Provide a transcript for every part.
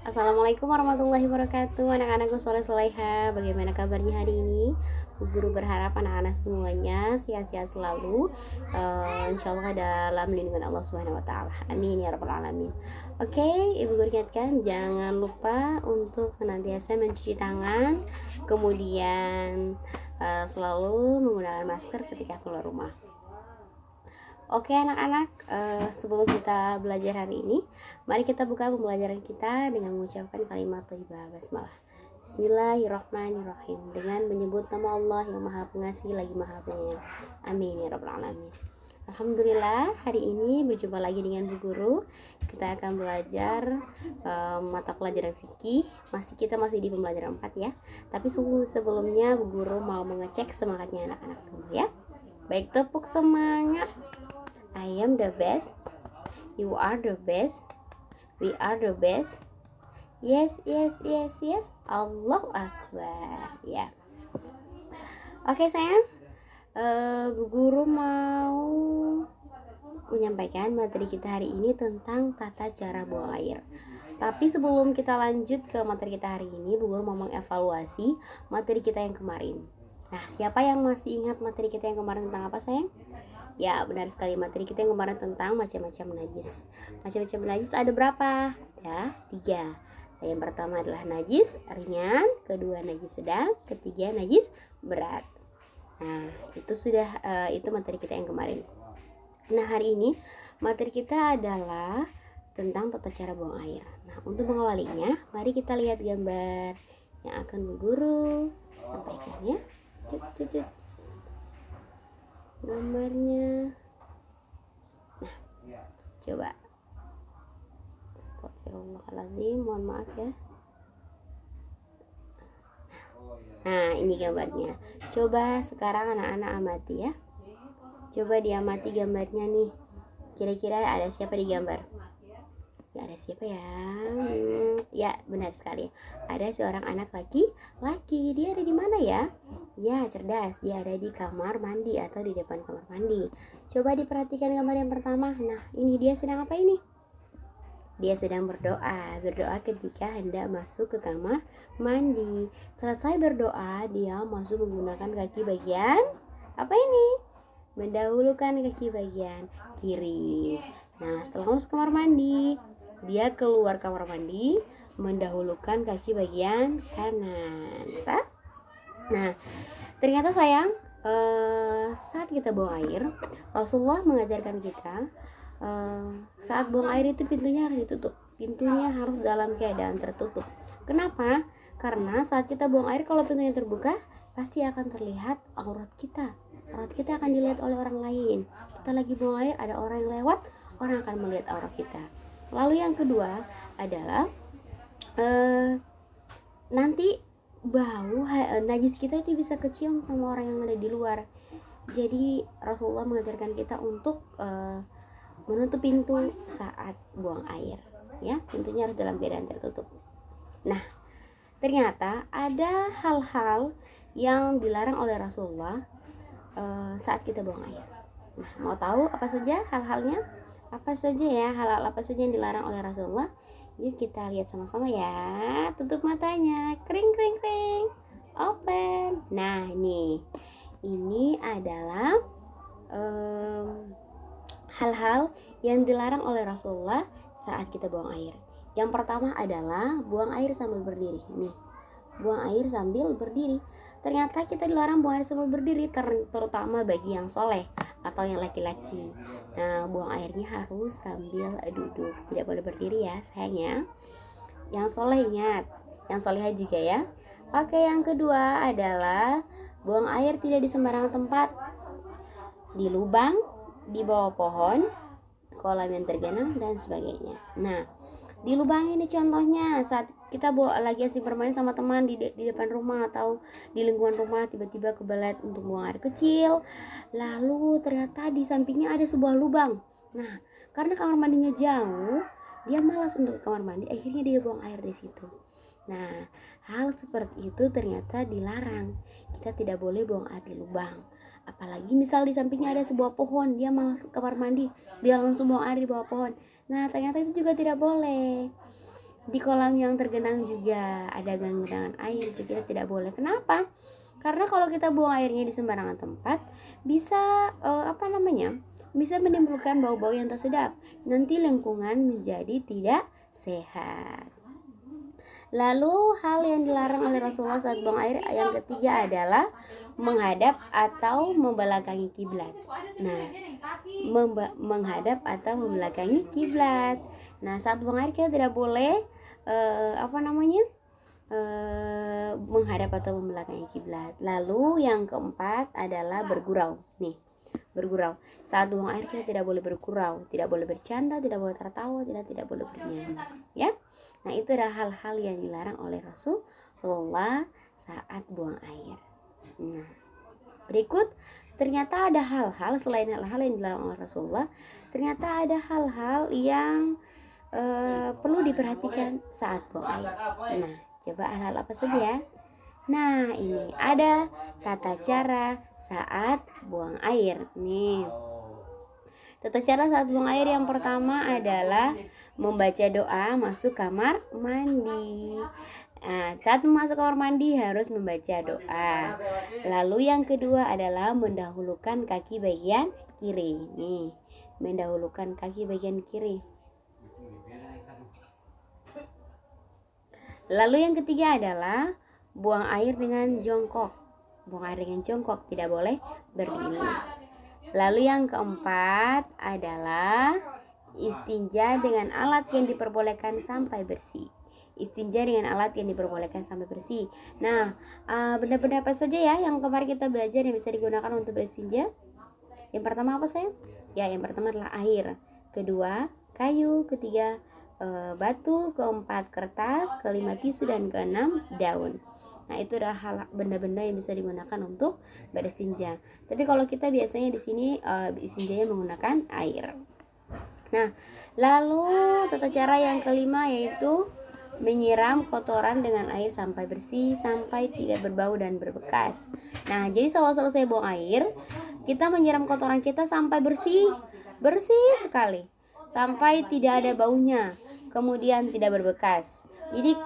Assalamualaikum warahmatullahi wabarakatuh. Anak-anakku soleh soleha, bagaimana kabarnya hari ini? Bu Guru berharap anak-anak semuanya sehat-sehat selalu, insya Allah dalam lindungan Allah Subhanahu Wa Taala. Amin ya rabbal alamin. Oke, Ibu Guru ingatkan jangan lupa untuk senantiasa mencuci tangan, kemudian selalu menggunakan masker ketika keluar rumah. Oke anak-anak, sebelum kita belajar hari ini, mari kita buka pembelajaran kita dengan mengucapkan kalimat thayyibah basmalah. Bismillahirrahmanirrahim, dengan menyebut nama Allah yang Maha Pengasih lagi Maha Penyayang. Amin ya rabbal alamin. Alhamdulillah, hari ini berjumpa lagi dengan Bu Guru. Kita akan belajar mata pelajaran fikih. Kita masih di pembelajaran 4 ya. Tapi sebelumnya Bu Guru mau mengecek semangatnya anak-anak dulu ya. Baik, tepuk semangat. I am the best. You are the best. We are the best. Yes, yes, yes, yes. Allahu Akbar. Ya. Oke sayang. Bu Guru mau menyampaikan materi kita hari ini tentang tata cara buang air. Tapi sebelum kita lanjut ke materi kita hari ini, Bu Guru mau mengevaluasi materi kita yang kemarin. Nah, siapa yang masih ingat materi kita yang kemarin tentang apa sayang? Ya, benar sekali, materi kita yang kemarin tentang macam-macam najis. Macam-macam najis ada berapa? Ada 3. Yang pertama adalah najis ringan, kedua najis sedang, ketiga najis berat. Nah, itu materi kita yang kemarin. Nah, hari ini materi kita adalah tentang tata cara buang air. Nah, untuk mengawalinya, mari kita lihat gambar yang akan Bu Guru sampaikan ya. Cut. Gambarnya. Nah, coba. Astagfirullahaladzim, mohon maaf ya. Nah, ini gambarnya. Coba sekarang anak-anak amati ya. Coba diamati gambarnya nih. Kira-kira ada siapa di gambar? Ya, ada siapa ya? Ya, benar sekali. Ada seorang anak laki-laki. Dia ada di mana ya? Ya, cerdas. Dia ada di kamar mandi atau di depan kamar mandi. Coba diperhatikan gambar yang pertama. Nah, ini dia sedang apa ini? Dia sedang berdoa ketika hendak masuk ke kamar mandi. Selesai berdoa, dia masuk menggunakan kaki bagian apa ini? Mendahulukan kaki bagian kiri. Nah, setelah masuk kamar mandi, dia keluar kamar mandi mendahulukan kaki bagian kanan. Nah, ternyata sayang, saat kita buang air, Rasulullah mengajarkan kita saat buang air itu pintunya harus ditutup. Pintunya harus dalam keadaan tertutup. Kenapa? Karena saat kita buang air, kalau pintunya terbuka, pasti akan terlihat aurat kita. Aurat kita akan dilihat oleh orang lain. Kita lagi buang air, ada orang yang lewat, orang akan melihat aurat kita. Lalu yang kedua adalah nanti bau najis kita itu bisa kecium sama orang yang ada di luar. Jadi Rasulullah mengajarkan kita untuk menutup pintu saat buang air ya. Pintunya harus dalam keadaan tertutup. Nah, ternyata ada hal-hal yang dilarang oleh Rasulullah saat kita buang air. Nah, mau tahu apa saja hal-halnya? Apa saja ya, hal-hal apa saja yang dilarang oleh Rasulullah? Yuk kita lihat sama-sama ya. Tutup matanya, kring. Open. Nah, ini adalah hal-hal yang dilarang oleh Rasulullah saat kita buang air. Yang pertama adalah buang air sambil berdiri. Nih, buang air sambil berdiri. Ternyata kita dilarang buang air sambil berdiri, terutama bagi yang soleh atau yang laki-laki. Nah, buang airnya harus sambil duduk, tidak boleh berdiri ya sayangnya. Yang soleh ingat, yang soleha juga ya. Oke, yang kedua adalah buang air tidak di sembarangan tempat. Di lubang, di bawah pohon, kolam yang tergenang dan sebagainya. Nah, di lubang ini contohnya saat kita lagi asik bermain sama teman di depan rumah atau di lingkungan rumah, tiba-tiba kebelet untuk buang air kecil, lalu ternyata di sampingnya ada sebuah lubang. Nah, karena kamar mandinya jauh, dia malas untuk ke kamar mandi, akhirnya dia buang air di situ. Nah, hal seperti itu ternyata dilarang. Kita tidak boleh buang air di lubang. Apalagi misal di sampingnya ada sebuah pohon, dia malas ke kamar mandi, dia langsung buang air di bawah pohon. Nah, ternyata itu juga tidak boleh. Di kolam yang tergenang juga ada genangan air, juga kita tidak boleh. Kenapa? Karena kalau kita buang airnya di sembarangan tempat bisa bisa menimbulkan bau-bau yang tak sedap. Nanti lingkungan menjadi tidak sehat. Lalu hal yang dilarang oleh Rasulullah saat buang air yang ketiga adalah menghadap atau membelakangi kiblat. Nah, menghadap atau membelakangi kiblat. Nah, saat buang air kita tidak boleh menghadap atau membelakangi kiblat. Lalu yang keempat adalah bergurau. Nih, bergurau. Saat buang air kita tidak boleh bergurau, tidak boleh bercanda, tidak boleh tertawa, tidak boleh bernyanyi, ya. Nah, itu adalah hal-hal yang dilarang oleh Rasulullah saat buang air. Nah, berikut ternyata ada hal-hal selain hal-hal yang dilarang oleh Rasulullah, ternyata ada hal-hal yang perlu diperhatikan saat buang air. Nah, coba hal-hal apa saja ya? Nah, ini ada tata cara saat buang air. Nih, tata cara saat buang air yang pertama adalah membaca doa masuk kamar mandi. Nah, saat masuk kamar mandi harus membaca doa. Lalu yang kedua adalah mendahulukan kaki bagian kiri. Nih, mendahulukan kaki bagian kiri. Lalu yang ketiga adalah buang air dengan jongkok. Buang air dengan jongkok, tidak boleh berdiri. Lalu yang keempat adalah istinja dengan alat yang diperbolehkan sampai bersih. Istinja dengan alat yang diperbolehkan sampai bersih. Nah, benda-benda apa saja ya yang kemarin kita belajar yang bisa digunakan untuk beristinja? Yang pertama apa sayang? Ya, yang pertama adalah air. Kedua, kayu. Ketiga, batu. Keempat, kertas. Kelima, tisu. Dan keenam, daun. Nah, itu adalah benda-benda yang bisa digunakan untuk beristinja. Tapi kalau kita biasanya di sini istinjanya menggunakan air. Nah, lalu tata cara yang kelima yaitu menyiram kotoran dengan air sampai bersih, sampai tidak berbau dan berbekas. Nah, jadi setelah selesai buang air, kita menyiram kotoran kita sampai bersih sekali, sampai tidak ada baunya, kemudian tidak berbekas. Jadi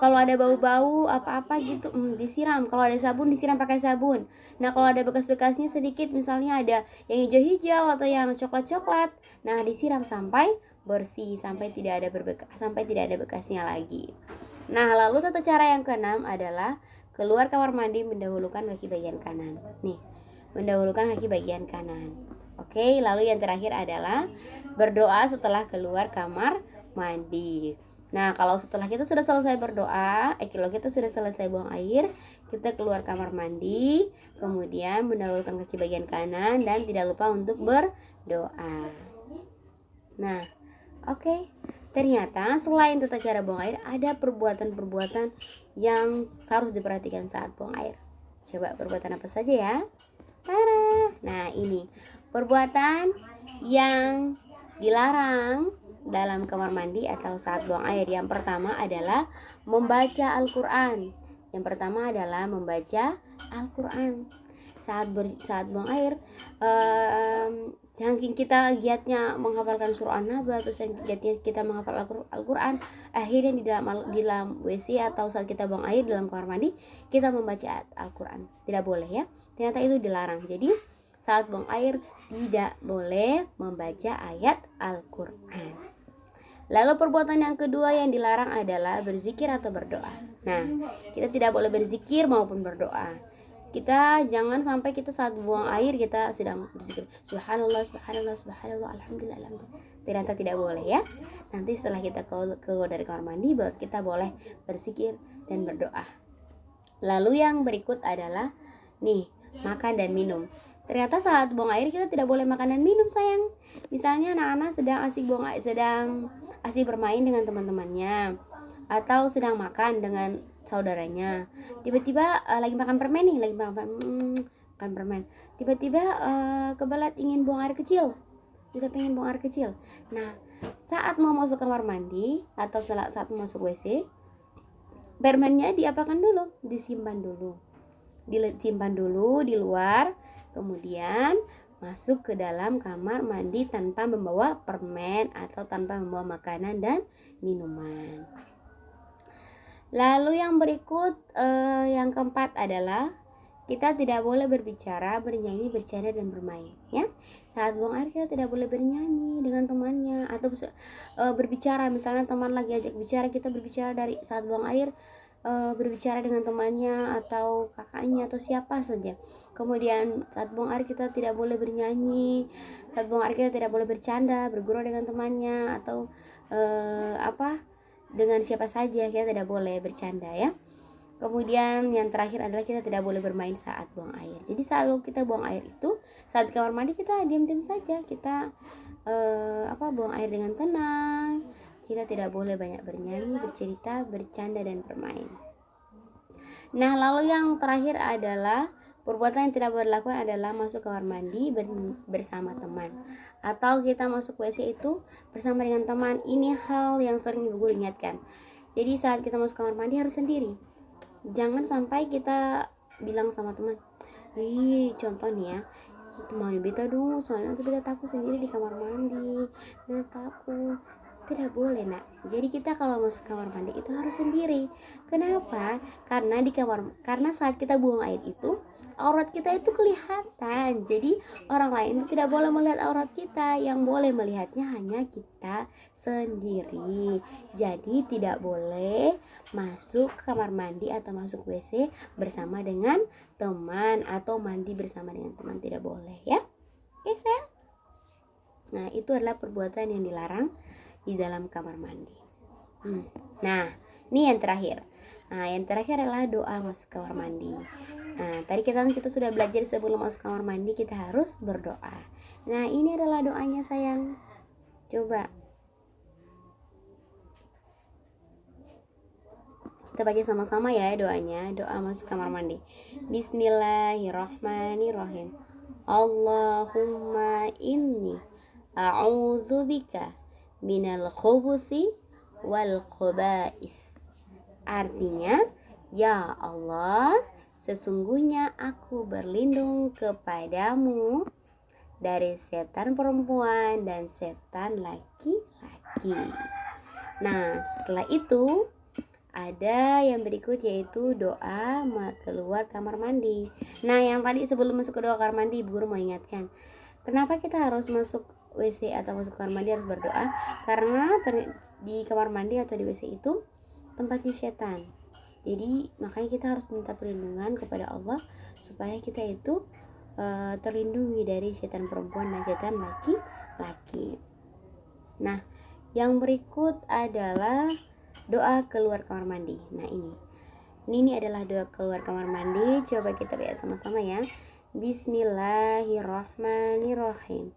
kalau ada bau-bau apa-apa gitu disiram. Kalau ada sabun disiram pakai sabun. Nah, kalau ada bekas-bekasnya sedikit, misalnya ada yang hijau-hijau atau yang coklat-coklat, nah disiram sampai bersih, sampai tidak ada bekasnya lagi. Nah, lalu tata cara yang keenam adalah keluar kamar mandi mendahulukan kaki bagian kanan. Nih, mendahulukan kaki bagian kanan. Oke, lalu yang terakhir adalah berdoa setelah keluar kamar mandi. Nah, kalau setelah kita sudah selesai berdoa, kalau kita sudah selesai buang air, kita keluar kamar mandi, kemudian mendahulukan kaki bagian kanan dan tidak lupa untuk berdoa. Nah, oke. Ternyata selain tata cara buang air, ada perbuatan-perbuatan yang harus diperhatikan saat buang air. Coba perbuatan apa saja ya? Tara. Nah, ini perbuatan yang dilarang dalam kamar mandi atau saat buang air. Yang pertama adalah membaca Al-Quran. Saat buang air, saking kita giatnya menghafalkan surah An-Naba atau saking giatnya kita menghafal Al-Quran, akhirnya di dalam WC atau saat kita buang air dalam kamar mandi kita membaca Al-Quran. Tidak boleh ya. Ternyata itu dilarang. Jadi saat buang air tidak boleh membaca ayat Al-Quran. Lalu perbuatan yang kedua yang dilarang adalah berzikir atau berdoa. Nah, kita tidak boleh berzikir maupun berdoa. Kita jangan sampai kita saat buang air kita sedang berzikir subhanallah, subhanallah, subhanallah, alhamdulillah, alhamdulillah. Ternyata tidak boleh ya. Nanti setelah kita keluar dari kamar mandi baru kita boleh berzikir dan berdoa. Lalu yang berikut adalah nih, makan dan minum. Ternyata saat buang air kita tidak boleh makan dan minum sayang. Misalnya anak-anak sedang asik bermain dengan teman-temannya atau sedang makan dengan saudaranya. Tiba-tiba lagi makan permen nih, makan permen. Tiba-tiba kebelet ingin buang air kecil. Sudah pengen buang air kecil. Nah, saat mau masuk kamar mandi atau saat mau masuk WC, permennya diapakan dulu? Disimpan dulu di luar. Kemudian masuk ke dalam kamar mandi tanpa membawa permen atau tanpa membawa makanan dan minuman. Lalu yang berikut yang keempat adalah kita tidak boleh berbicara, bernyanyi, bercanda dan bermain, ya. Saat buang air kita tidak boleh bernyanyi dengan temannya atau berbicara, misalnya teman lagi ajak bicara, kita berbicara dari saat buang air, berbicara dengan temannya atau kakaknya atau siapa saja. Kemudian saat buang air kita tidak boleh bernyanyi, saat buang air kita tidak boleh bercanda, bergurau dengan temannya atau dengan siapa saja, kita tidak boleh bercanda, ya. Kemudian yang terakhir adalah kita tidak boleh bermain saat buang air. Jadi selalu kita buang air itu saat di kamar mandi kita diam-diam saja, kita buang air dengan tenang. Kita tidak boleh banyak bernyanyi, bercerita, bercanda dan bermain. Nah, lalu yang terakhir adalah perbuatan yang tidak boleh dilakukan adalah masuk kamar mandi bersama teman, atau kita masuk WC itu bersama dengan teman. Ini hal yang sering ibu guru ingatkan. Jadi saat kita masuk kamar mandi harus sendiri. Jangan sampai kita bilang sama teman, contoh nih ya, mau beta dong, soalnya tuh beta takut sendiri di kamar mandi, beta takut. Tidak boleh, nak. Jadi kita kalau masuk kamar mandi itu harus sendiri. Kenapa? Karena saat kita buang air itu aurat kita itu kelihatan. Jadi orang lain itu tidak boleh melihat aurat kita. Yang boleh melihatnya hanya kita sendiri. Jadi tidak boleh masuk ke kamar mandi atau masuk WC bersama dengan teman atau mandi bersama dengan teman, tidak boleh, ya. Oke, sayang. Nah, itu adalah perbuatan yang dilarang di dalam kamar mandi. Nah, ini yang terakhir. Nah, yang terakhir adalah doa masuk kamar mandi. Nah, tadi kita sudah belajar sebelum masuk kamar mandi kita harus berdoa. Nah, ini adalah doanya, sayang. Coba kita baca sama-sama ya doanya. Doa masuk kamar mandi. Bismillahirrahmanirrahim. Allahumma inni a'udzubika minal khubuthi wal khaba'ith. Artinya, ya Allah, sesungguhnya aku berlindung kepadamu dari setan perempuan dan setan laki-laki. Nah, setelah itu ada yang berikut, yaitu doa keluar kamar mandi. Nah, yang tadi sebelum masuk ke doa kamar mandi, ibu guru mau ingatkan, kenapa kita harus masuk WC atau masuk kamar mandi harus berdoa? Karena di kamar mandi atau di WC itu tempatnya setan. Jadi makanya kita harus minta perlindungan kepada Allah supaya kita itu terlindungi dari setan perempuan dan setan laki-laki. Nah, yang berikut adalah doa keluar kamar mandi. Nah, ini adalah doa keluar kamar mandi. Coba kita baca sama-sama ya. Bismillahirrahmanirrahim.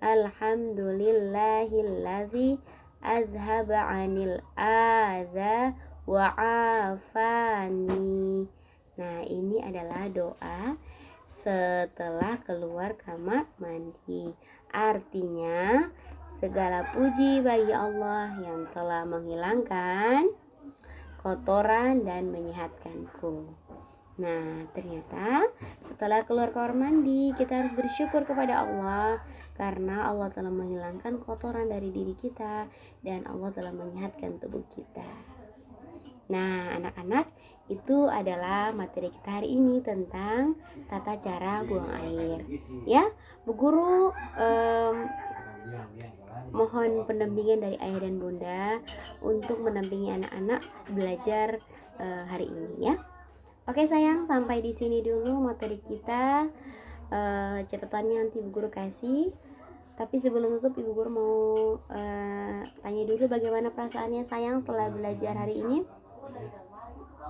Alhamdulillahilladzi azhaba 'anil adza wa 'afani. Nah, ini adalah doa setelah keluar kamar mandi. Artinya, segala puji bagi Allah yang telah menghilangkan kotoran dan menyehatkanku. Nah, ternyata setelah keluar kamar mandi kita harus bersyukur kepada Allah karena Allah telah menghilangkan kotoran dari diri kita dan Allah telah menyehatkan tubuh kita. Nah, anak-anak, itu adalah materi kita hari ini tentang tata cara buang air. Ya, Bu Guru mohon pendampingan dari ayah dan bunda untuk mendampingi anak-anak belajar hari ini, ya. Oke sayang, sampai di sini dulu materi kita. Catatannya nanti Ibu Guru kasih. Tapi sebelum tutup, Ibu Guru mau tanya dulu bagaimana perasaannya sayang setelah belajar hari ini.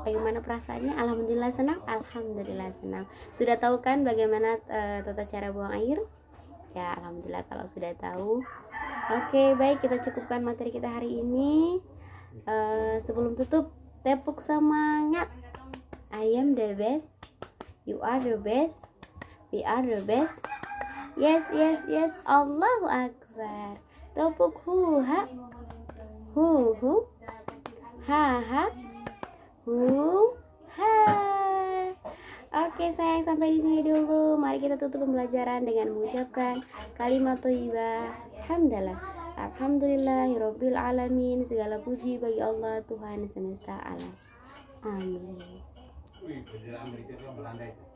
Bagaimana perasaannya? Alhamdulillah senang. Alhamdulillah senang. Sudah tahu kan bagaimana tata cara buang air? Ya, alhamdulillah kalau sudah tahu. Oke, baik, kita cukupkan materi kita hari ini. Sebelum tutup, tepuk semangat. I am the best. You are the best. We are the best. Yes, yes, yes. Allahu Akbar. Tepuk hu-ha. Hu-hu. Ha-ha. Hu-ha. Oke sayang, sampai di sini dulu. Mari kita tutup pembelajaran dengan mengucapkan kalimat thayyibah. Hamdalah. Alhamdulillahirabbil alamin. Segala puji bagi Allah Tuhan semesta alam. Amin. Wih, bendera Amerika itu Belanda itu.